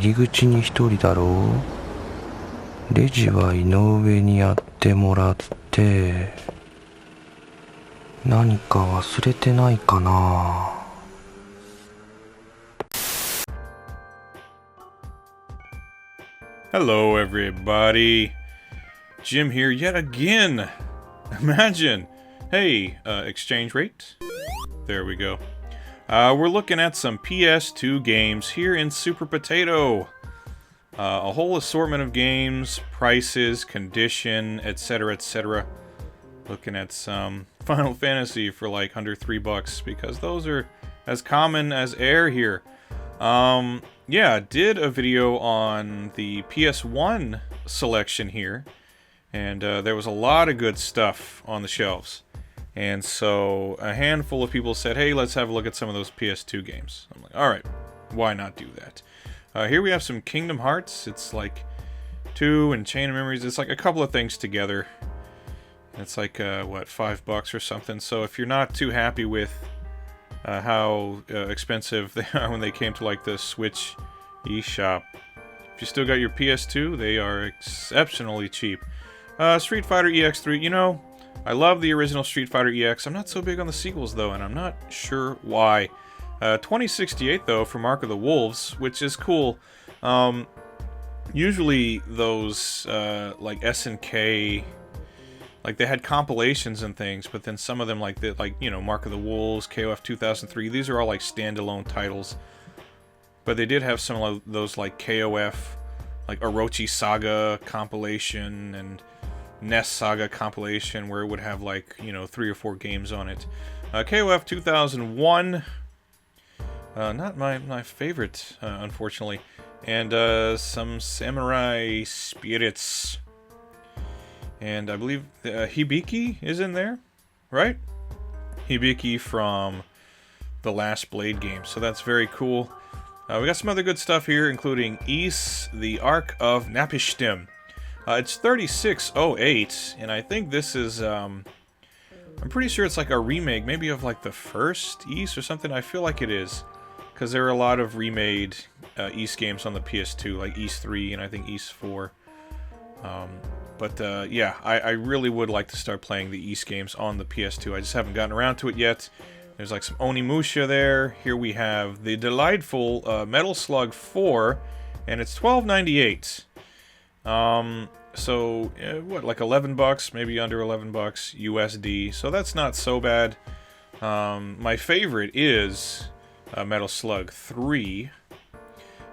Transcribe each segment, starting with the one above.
り口に一人だろう。レジは井上にやってもらって、何か忘れてないかな。Hello everybody, Jim here yet again. Imagine, hey, exchange rate, there we go. We're looking at some PS2 games here in Super Potato. A whole assortment of games, prices, condition, etc, etc. Looking at some Final Fantasy for like under $3 because those are as common as air here. Yeah, did a video on the PS1 selection here, and there was a lot of good stuff on the shelves. And so a handful of people said, hey, let's have a look at some of those PS2 games. I'm like, alright, why not do that? Here we have some Kingdom Hearts. It's like 2 and Chain of Memories. It's like a couple of things together. It's like, what, $5 or something. So if you're not too happy with how expensive they are when they came to like the Switch eShop, if you still got your PS2, they are exceptionally cheap. Street Fighter EX3, you know, I love the original Street Fighter EX. I'm not so big on the sequels though, and I'm not sure why. 2068 though for Mark of the Wolves, which is cool. Usually those like SNK, like they had compilations and things, but then some of them like you know, Mark of the Wolves, KOF 2003, these are all like standalone titles. But they did have some of those like KOF, like Orochi Saga compilation and NES Saga compilation where it would have like, you know, 3 or 4 games on it. KOF 2001, not my favorite, unfortunately. And some Samurai Spirits. And I believe Hibiki is in there, right? Hibiki from the Last Blade game, so that's very cool. We got some other good stuff here, including Ys, the Ark of Napishtim. It's 3608, and I think this is, I'm pretty sure it's like a remake, maybe of like the first Ys or something. I feel like it is, because there are a lot of remade Ys games on the PS2, like Ys 3 and I think Ys 4. But yeah, I really would like to start playing the Ys games on the PS2. I just haven't gotten around to it yet. There's like some Onimusha there. Here we have the delightful Metal Slug 4, and it's $12.98. So what, like $11, maybe under $11 USD. So that's not so bad. My favorite is Metal Slug 3.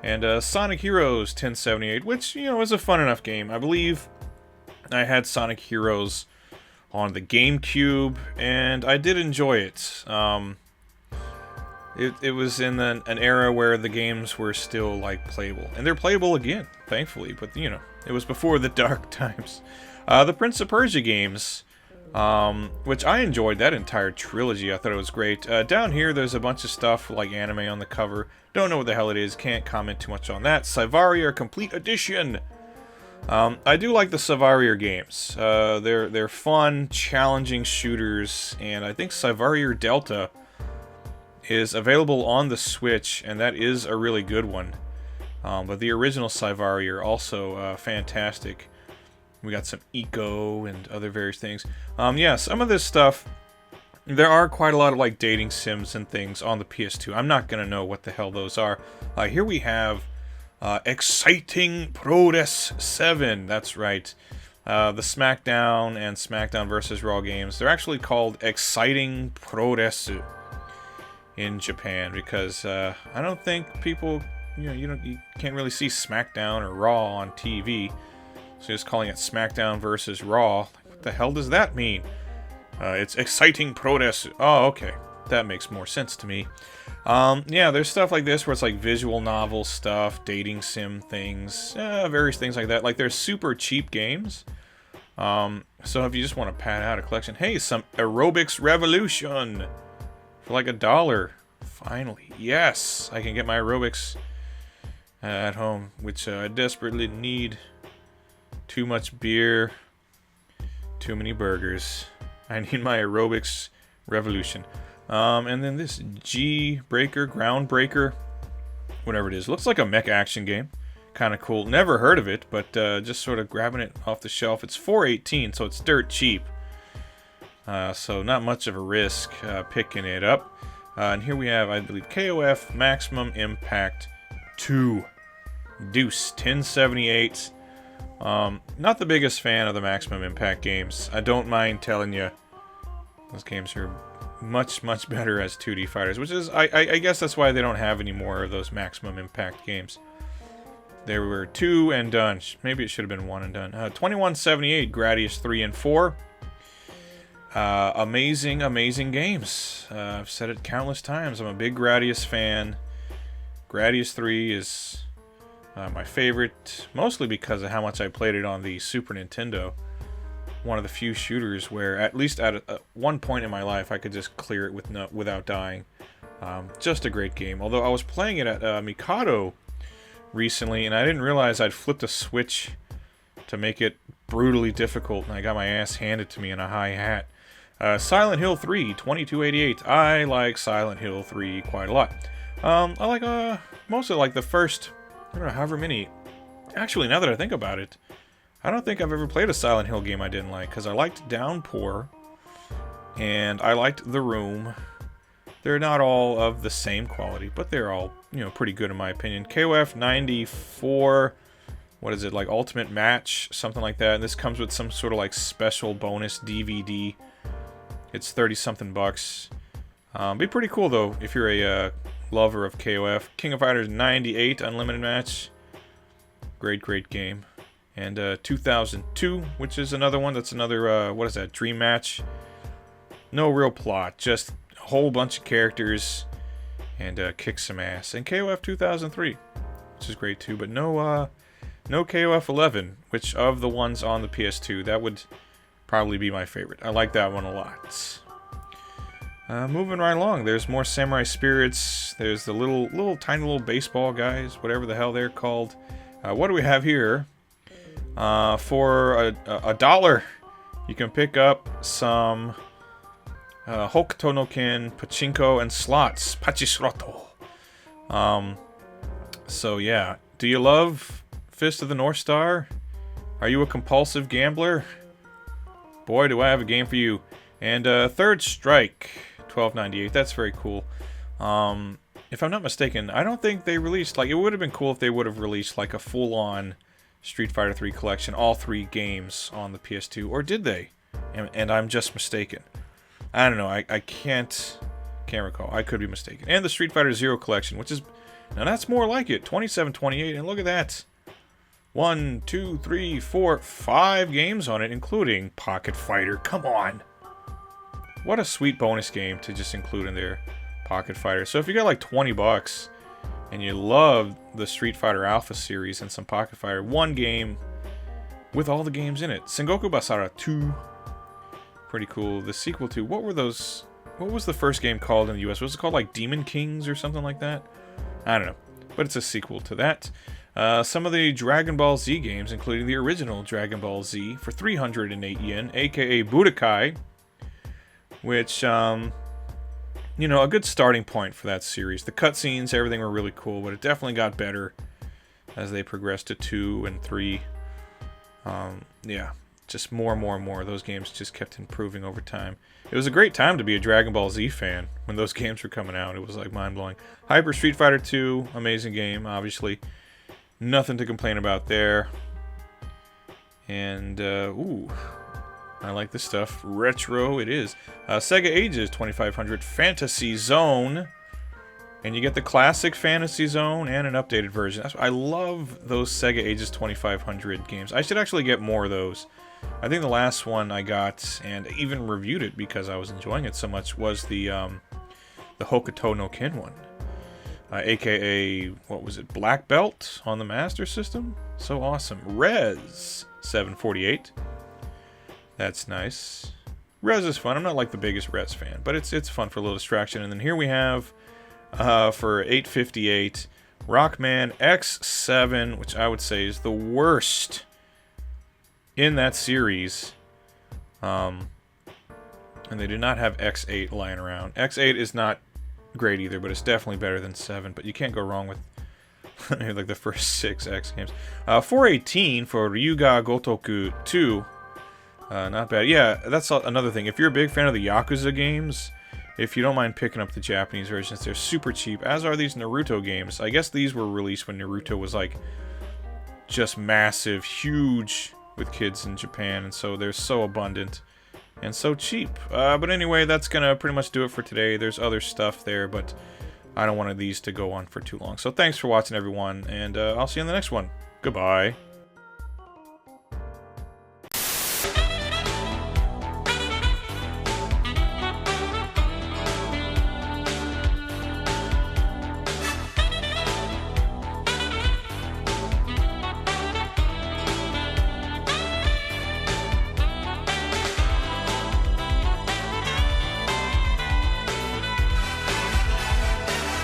And Sonic Heroes 1078, which, you know, is a fun enough game. I believe I had Sonic Heroes on the GameCube, and I did enjoy it. It was in an era where the games were still, like, playable. And they're playable again, thankfully, but, you know, it was before the dark times. The Prince of Persia games, which I enjoyed that entire trilogy. I thought it was great. Down here, there's a bunch of stuff, like anime on the cover. Don't know what the hell it is, can't comment too much on that. Cyvaria Complete Edition! I do like the Cyvaria games. They're fun, challenging shooters, and I think Cyvaria Delta is available on the Switch, and that is a really good one. But the original Cyvaria are also fantastic. We got some Eco and other various things. Yeah, some of this stuff, there are quite a lot of like dating sims and things on the PS2. I'm not gonna know what the hell those are. Here we have Exciting Progress 7. That's right. The SmackDown and SmackDown vs. Raw games, they're actually called Exciting Progress in Japan because I don't think people, you can't really see SmackDown or Raw on TV. So just calling it SmackDown vs. Raw. What the hell does that mean? It's Exciting Progress. Oh, okay. That makes more sense to me. Yeah, there's stuff like this where it's like visual novel stuff, dating sim things, various things like that. Like there's super cheap games. So if you just want to pad out a collection, hey, some Aerobics Revolution for like $1. Finally, yes, I can get my aerobics at home, which I desperately need. Too much beer, too many burgers. I need my aerobics revolution. And then this G Breaker, Ground Breaker, whatever it is. Looks like a mech action game. kind of cool. Never heard of it, but just sort of grabbing it off the shelf. It's $4.18, so it's dirt cheap. So not much of a risk picking it up. And here we have, I believe, KOF Maximum Impact 2. Deuce, 1078. Not the biggest fan of the Maximum Impact games. I don't mind telling you, those games are much, much better as 2D fighters, which is, I guess that's why they don't have any more of those Maximum Impact games. There were 2 and done. Maybe it should have been 1 and done. 2178, Gradius 3 and 4. Amazing, amazing games. I've said it countless times. I'm a big Gradius fan. Gradius 3 is my favorite, mostly because of how much I played it on the Super Nintendo. One of the few shooters where, at least at one point in my life, I could just clear it without dying. Just a great game. Although I was playing it at Mikado recently, and I didn't realize I'd flipped a switch to make it brutally difficult, and I got my ass handed to me in a high hat. Silent Hill 3, 2288. I like Silent Hill 3 quite a lot. I like mostly like the first, I don't know, however many. Actually, now that I think about it, I don't think I've ever played a Silent Hill game I didn't like, because I liked Downpour, and I liked The Room. They're not all of the same quality, but they're all, you know, pretty good in my opinion. KOF 94, what is it, like Ultimate Match, something like that. And this comes with some sort of like special bonus DVD. It's 30-something bucks. Be pretty cool though if you're a lover of KOF. King of Fighters 98 Unlimited Match, great game. And 2002, which is another one. That's another what is that? Dream Match. No real plot, just a whole bunch of characters and kick some ass. And KOF 2003, which is great too. But no KOF 11, which of the ones on the PS2, that would probably be my favorite. I like that one a lot. Moving right along, there's more Samurai Spirits. There's the tiny little baseball guys, whatever the hell they're called. What do we have here? For $1, you can pick up some Hokuto no Ken, Pachinko, and slots. Pachisroto. So yeah, do you love Fist of the North Star? Are you a compulsive gambler? Boy, do I have a game for you. And Third Strike, $12.98. That's very cool. If I'm not mistaken, I don't think they released, like, it would have been cool if they would have released like a full-on Street Fighter 3 collection, all 3 games on the PS2, or did they? And I'm just mistaken. I don't know. I can't recall. I could be mistaken. And the Street Fighter Zero collection, which is, now that's more like it, $27.28. And look at that, 1, 2, 3, 4, 5 games on it, including Pocket Fighter. Come on, what a sweet bonus game to just include in there, Pocket Fighter. So if you got like $20 and you love the Street Fighter Alpha series and some Pocket Fighter, one game with all the games in it. Sengoku Basara 2. Pretty cool. The sequel to, what were those? What was the first game called in the US? Was it called like Demon Kings or something like that? I don't know. But it's a sequel to that. Some of the Dragon Ball Z games, including the original Dragon Ball Z for 308 yen, aka Budokai. Which, you know, a good starting point for that series. The cutscenes, everything were really cool, but it definitely got better as they progressed to 2 and 3. Yeah, just more and more. Those games just kept improving over time. It was a great time to be a Dragon Ball Z fan when those games were coming out. It was like mind-blowing. Hyper Street Fighter 2, amazing game, obviously. Nothing to complain about there. And, ooh, I like this stuff. Retro it is. Sega Ages 2500 Fantasy Zone. And you get the classic Fantasy Zone and an updated version. I love those Sega Ages 2500 games. I should actually get more of those. I think the last one I got, and even reviewed it because I was enjoying it so much, was the Hokuto no Ken one. AKA, what was it, Black Belt on the Master System? So awesome. Rez 748. That's nice. Rez is fun. I'm not like the biggest Rez fan, but it's fun for a little distraction. And then here we have, for $8.58, Rockman X7, which I would say is the worst in that series. And they do not have X8 lying around. X8 is not great either, but it's definitely better than 7. But you can't go wrong with Like the first 6 X games. 418 for Ryuga Gotoku 2. Not bad. Yeah, that's another thing. If you're a big fan of the Yakuza games, if you don't mind picking up the Japanese versions, they're super cheap, as are these Naruto games. I guess these were released when Naruto was like just massive, huge with kids in Japan, and so they're so abundant and so cheap. But anyway, that's gonna pretty much do it for today. There's other stuff there, but I don't want these to go on for too long. So thanks for watching, everyone, and I'll see you in the next one. Goodbye.